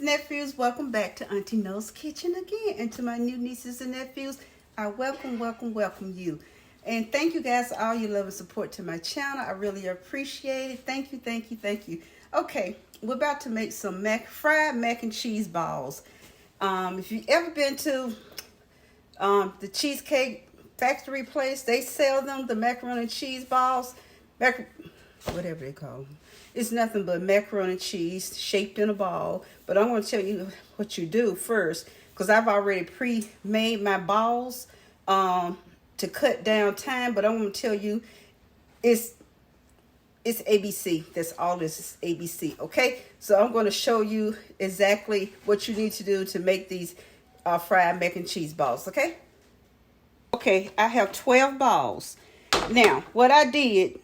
and nephews, welcome back to Auntie No's Kitchen again. And to my new nieces and nephews, I welcome you. And thank you guys for all your love and support to my channel. I really appreciate it. Thank you. Okay, we're about to make some fried mac and cheese balls. If you've ever been to the Cheesecake Factory place, they sell them, the macaroni and cheese balls. Whatever they call them. It's nothing but macaroni and cheese shaped in a ball. But I'm going to tell you what you do first, because I've already pre-made my balls to cut down time. But I'm going to tell you, it's ABC. That's all this is, ABC. Okay? So I'm going to show you exactly what you need to do to make these fried mac and cheese balls. Okay? Okay, I have 12 balls. Now, what I did...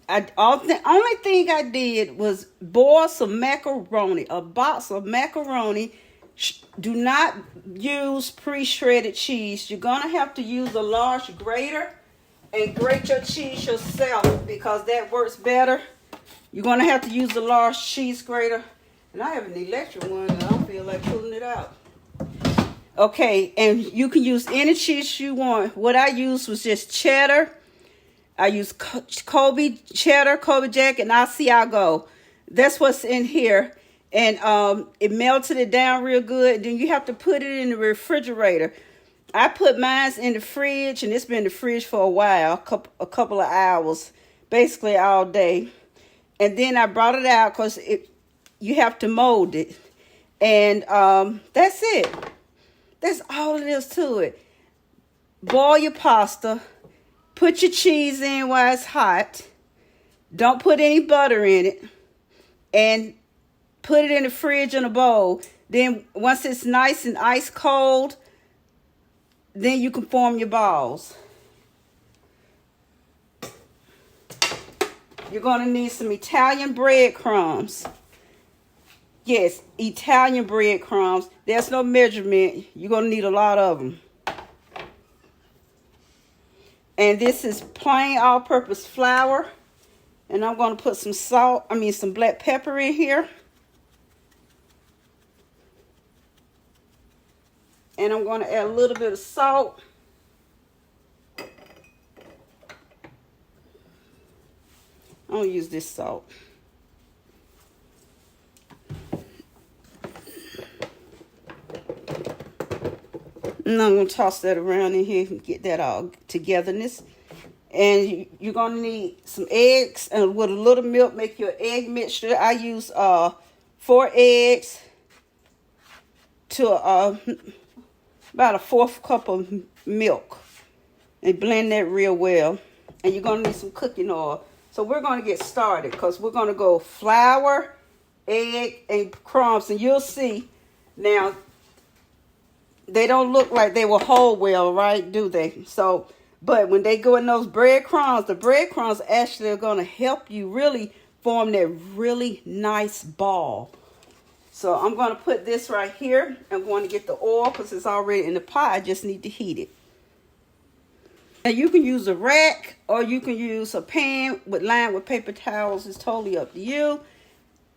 the only thing I did was boil some macaroni, a box of macaroni. Do not use pre-shredded cheese. You're going to have to use a large grater and grate your cheese yourself, because that works better. You're going to have to use a large cheese grater. And I have an electric one, and I don't feel like pulling it out. Okay, and you can use any cheese you want. What I used was just cheddar. I use Colby Cheddar, Colby Jack, and Asiago. That's what's in here. And it melted it down real good. Then you have to put it in the refrigerator. I put mine in the fridge, and it's been in the fridge for a while, a couple of hours, basically all day. And then I brought it out because you have to mold it. And that's it. That's all it is to it. Boil your pasta. Put your cheese in while it's hot. Don't put any butter in it. And put it in the fridge in a bowl. Then once it's nice and ice cold, then you can form your balls. You're going to need some Italian breadcrumbs. Yes, Italian breadcrumbs. There's no measurement. You're going to need a lot of them. And this is plain all-purpose flour. And I'm going to put some some black pepper in here. And I'm going to add a little bit of salt. I'm going to use this salt. And I'm going to toss that around in here and get that all togetherness. And you're going to need some eggs, and with a little milk, make your egg mixture. I use 4 eggs to about a 1/4 cup of milk. And blend that real well. And you're going to need some cooking oil. So we're going to get started, because we're going to go flour, egg, and crumbs. And you'll see now, they don't look like they will hold well, right? Do they? So, but when they go in those breadcrumbs, the breadcrumbs actually are going to help you really form that really nice ball. So I'm going to put this right here. I'm going to get the oil because it's already in the pot. I just need to heat it. And you can use a rack, or you can use a pan lined with paper towels. It's totally up to you.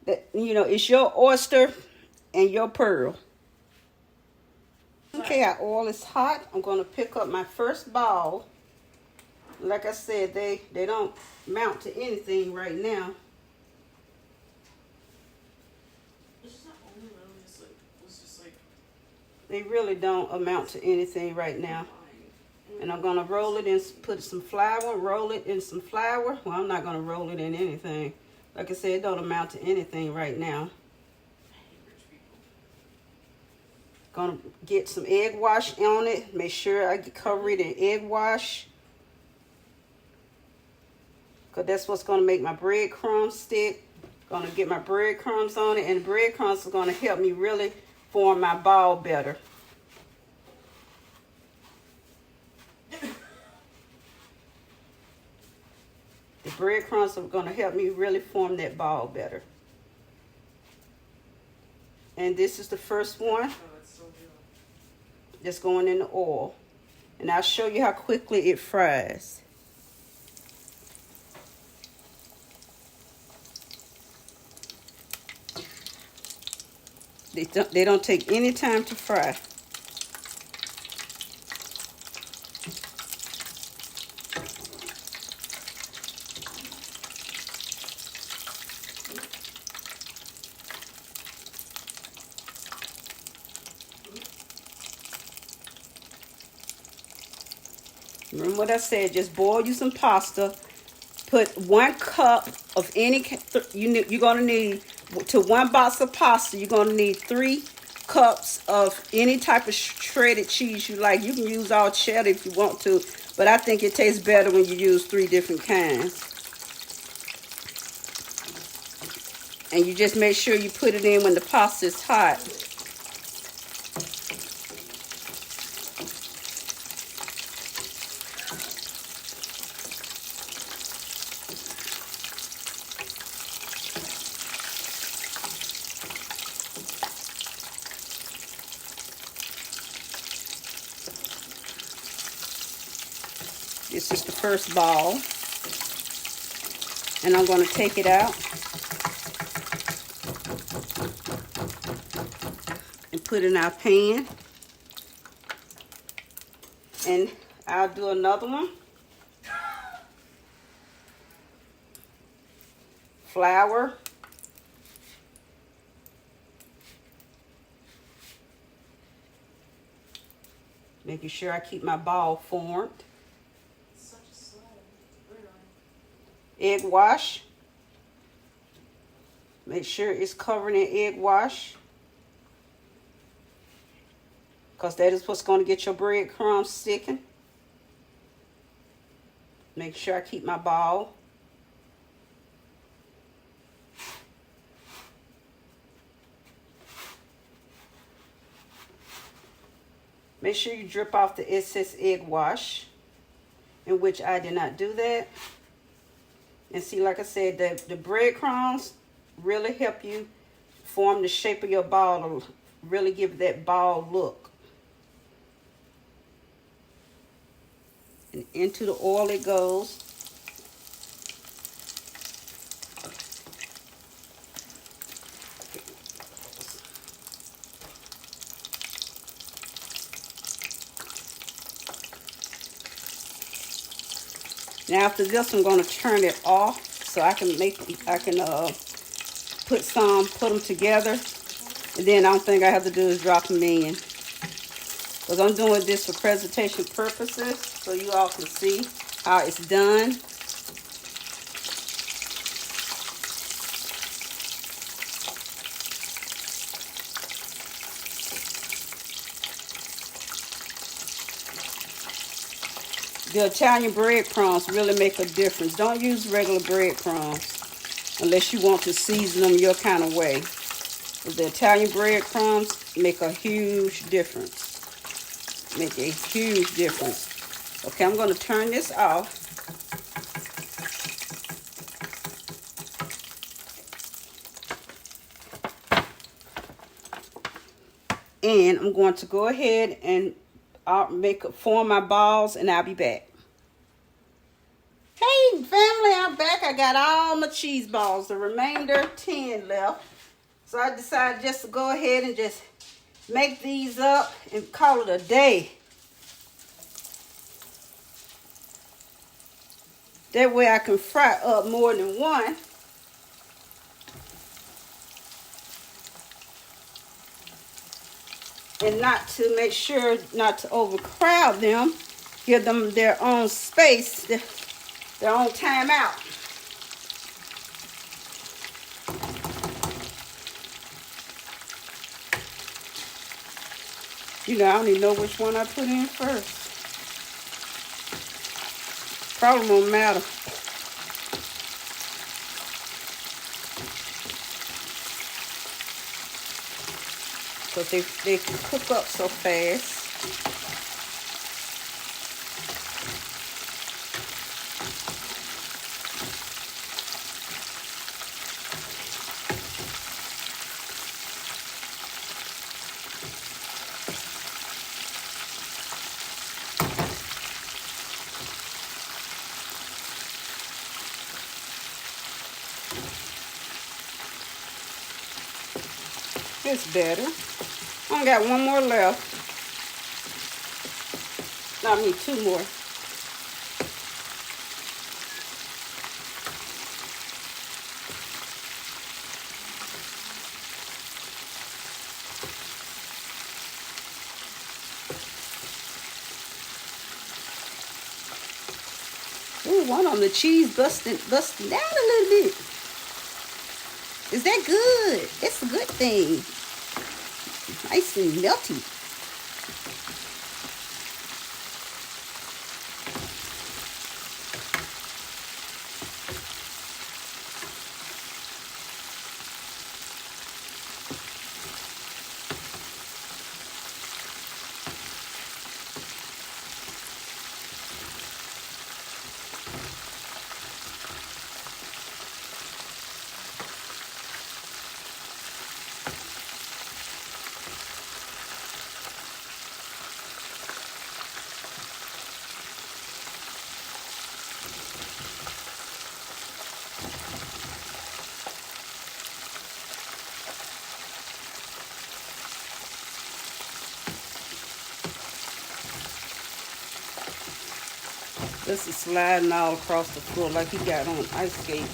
It's your oyster and your pearl. Okay, our oil is hot. I'm going to pick up my first ball. Like I said, they don't mount to anything right now. They really don't amount to anything right now. And I'm going to roll it in, put some flour, roll it in some flour. Well, I'm not going to roll it in anything. Like I said, it don't amount to anything right now. Gonna get some egg wash on it. Make sure I cover it in egg wash, because that's what's gonna make my breadcrumbs stick. Gonna get my breadcrumbs on it, and the breadcrumbs are gonna help me really form my ball better. The breadcrumbs are gonna help me really form that ball better. And this is the first one. Just going in the oil. And I'll show you how quickly it fries. They don't take any time to fry. Remember what I said, just boil you some pasta. Put 1 cup of any, you're going to need, to 1 box of pasta, you're going to need 3 cups of any type of shredded cheese you like. You can use all cheddar if you want to, but I think it tastes better when you use 3 different kinds. And you just make sure you put it in when the pasta is hot. This is the first ball, and I'm going to take it out and put it in our pan, and I'll do another one. Flour, making sure I keep my ball formed. Egg wash. Make sure it's covered in egg wash, because that is what's going to get your breadcrumbs sticking. Make sure I keep my ball. Make sure you drip off the excess egg wash, in which I did not do that. And see, like I said, the breadcrumbs really help you form the shape of your ball, to really give that ball look. And into the oil it goes. Now after this, I'm going to turn it off so I can put them together, and then I don't think I have to do is drop them in, because I'm doing this for presentation purposes, so you all can see how it's done. The Italian breadcrumbs really make a difference. Don't use regular breadcrumbs unless you want to season them your kind of way. But the Italian breadcrumbs make a huge difference. Make a huge difference. Okay, I'm going to turn this off. And I'm going to go ahead and form my balls, and I'll be back. Hey family, I'm back. I got all my cheese balls, the remainder 10 left. So I decided just to go ahead and just make these up and call it a day. That way I can fry up more than one. And not to make sure not to overcrowd them. Give them their own space, their own time out. You know, I don't even know which one I put in first. Probably won't matter. Because they cook up so fast. It's better. I got one more left. No, I mean 2 more. Ooh, one on the cheese busting down a little bit. Is that good? It's a good thing. Nice and melty. This is sliding all across the floor like he got on ice skates.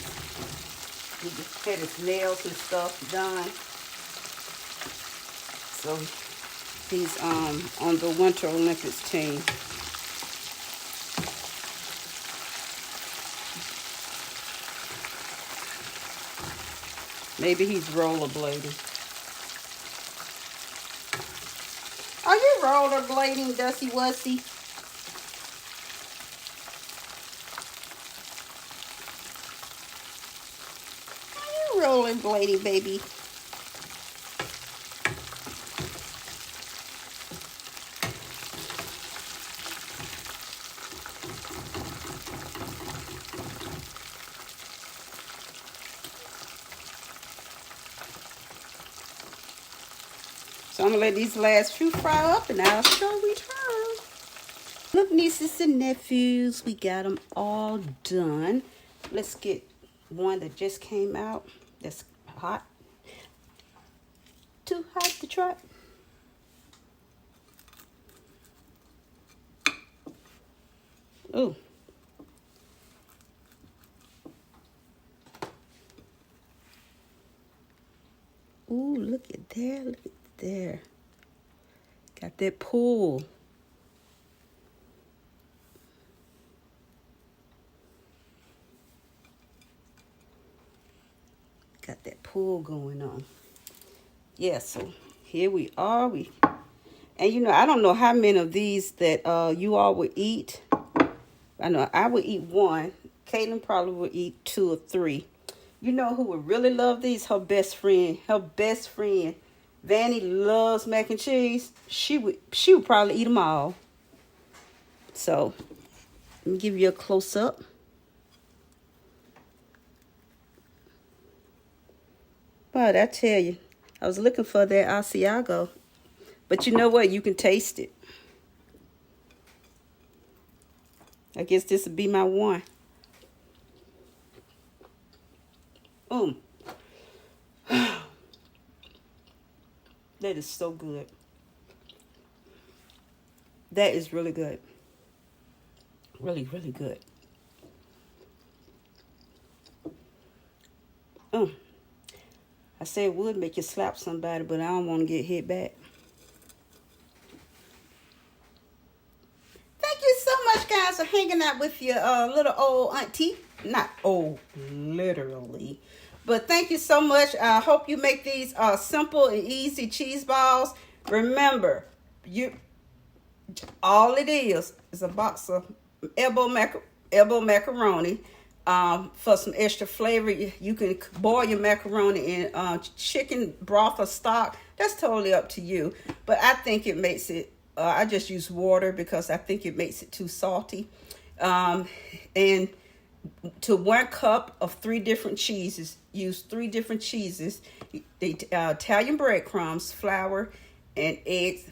He just had his nails and stuff done. So he's on the Winter Olympics team. Maybe he's rollerblading. Are you rollerblading, Dusty Wussy? Rollerblading, baby. So I'm gonna let these last few fry up and I'll show return. Look, nieces and nephews, we got them all done. Let's get one that just came out. That's hot. Too hot to try. Ooh. Ooh, look at there. Look at there. Got that pull. Got that pull going on. Yeah, so here we are. And you know, I don't know how many of these that you all would eat. I know I would eat 1. Caitlin probably would eat 2 or 3. You know who would really love these? Her best friend. Her best friend. Vanny loves mac and cheese. She would probably eat them all. So let me give you a close up. But I tell you, I was looking for that Asiago. But you know what? You can taste it. I guess this would be my one. That is so good. That is really good. Really, really good. I said it would make you slap somebody, but I don't want to get hit back. Thank you so much, guys, for hanging out with your little old auntie. Not old, literally. But thank you so much. I hope you make these simple and easy cheese balls. Remember, all it is a box of elbow macaroni. For some extra flavor, you can boil your macaroni in chicken broth or stock. That's totally up to you. But I think it makes it, I just use water because I think it makes it too salty. And to 1 cup of 3 different cheeses, use 3 different cheeses, the Italian breadcrumbs, flour, and eggs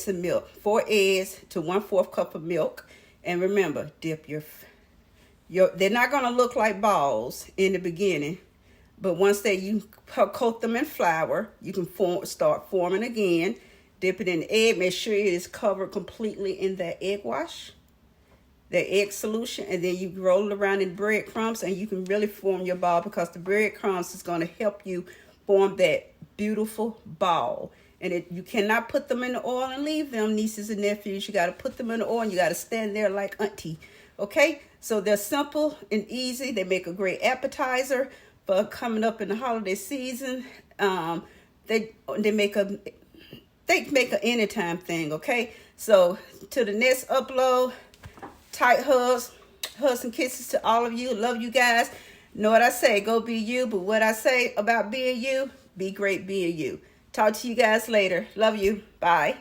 and milk. 4 eggs to 1/4 cup of milk. And remember, dip they're not going to look like balls in the beginning, But once you coat them in flour, you can start forming again. Dip it in egg. Make sure it is covered completely in that egg wash, the egg solution, and then you roll it around in breadcrumbs, and you can really form your ball, because the breadcrumbs is going to help you form that beautiful ball. And you cannot put them in the oil and leave them, nieces and nephews. You got to put them in the oil, and you got to stand there like auntie. Okay, so they're simple and easy. They make a great appetizer for coming up in the holiday season. They make an anytime thing. Okay, so to the next upload, tight hugs and kisses to all of you. Love you guys. Know what I say? Go be you. But what I say about being you, be great being you. Talk to you guys later. Love you. Bye.